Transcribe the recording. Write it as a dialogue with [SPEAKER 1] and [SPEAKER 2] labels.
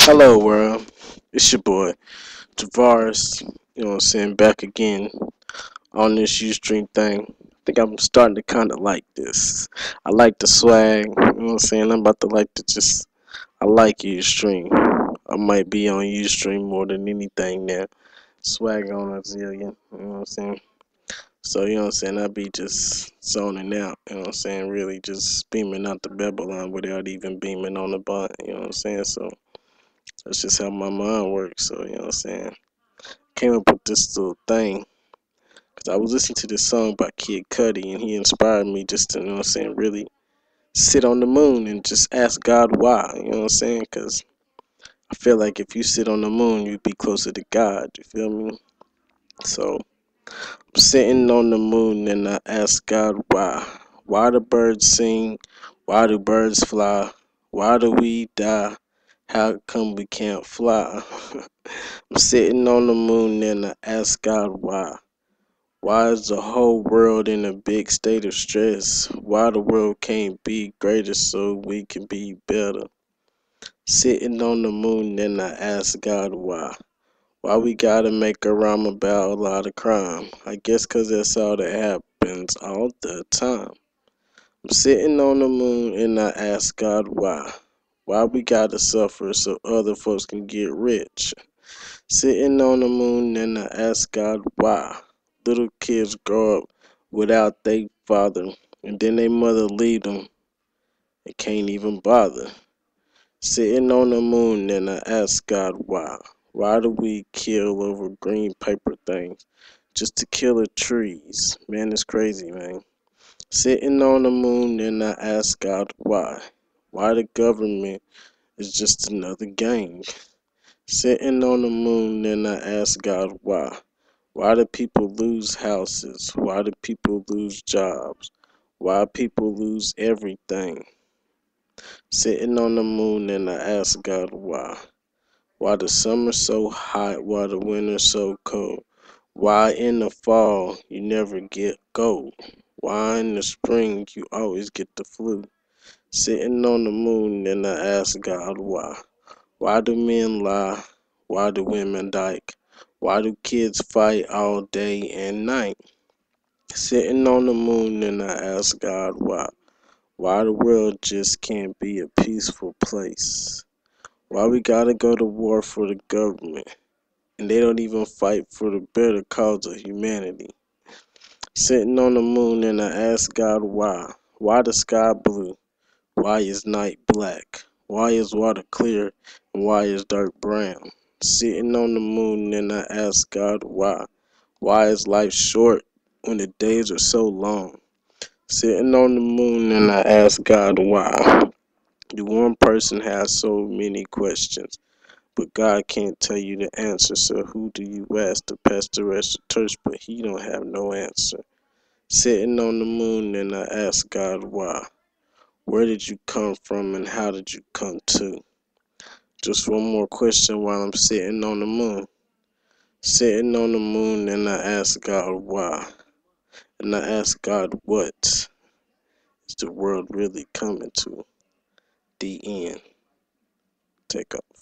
[SPEAKER 1] Hello world, it's your boy Tavares, back again on this Ustream thing. I think I'm starting to kinda like this. I like the swag, I'm about to I like Ustream. I might be on Ustream more than anything now. Swag on a zillion, I be just zoning out, really just beaming out the Babylon without even beaming on the bot, so that's just how my mind works, so came up with this little thing because I was listening to this song by Kid Cudi and he inspired me just to, really sit on the moon and just ask God why, because I feel like if you sit on the moon, you'd be closer to God, you feel me? So I'm sitting on the moon and I ask God why. Why do birds sing? Why do birds fly? Why do we die? How come we can't fly? I'm sitting on the moon and I ask God why. Why is the whole world in a big state of stress? Why the world can't be greater so we can be better? Sitting on the moon and I ask God why. Why we gotta make a rhyme about a lot of crime? I guess 'cause that's all that happens all the time. I'm sitting on the moon and I ask God why. Why we gotta suffer so other folks can get rich? Sitting on the moon and I ask God why. Little kids grow up without their father and then their mother leave them and can't even bother. Sitting on the moon and I ask God why. Why do we kill over green paper things just to kill the trees? Man, it's crazy, man. Sitting on the moon and I ask God why. Why the government is just another game. Sitting on the moon and I ask God why. Why do people lose houses? Why do people lose jobs? Why people lose everything? Sitting on the moon and I ask God why. Why the summer so hot? Why the winter so cold? Why in the fall you never get cold? Why in the spring you always get the flu? Sitting on the moon and I ask God why. Why do men lie? Why do women dyke? Why do kids fight all day and night? Sitting on the moon and I ask God why. Why the world just can't be a peaceful place? Why we gotta go to war for the government and they don't even fight for the better cause of humanity? Sitting on the moon and I ask God why. Why the sky blue? Why is night black? Why is water clear and why is dirt brown? Sitting on the moon and I ask God why. Why is life short when the days are so long? Sitting on the moon and I ask God why. The one person has so many questions, but God can't tell you the answer. So who do you ask to pass the rest of the church? But he don't have no answer. Sitting on the moon and I ask God why. Where did you come from and how did you come to? Just one more question while I'm sitting on the moon. Sitting on the moon and I ask God why. And I ask God what is the world really coming to? The end. Take off.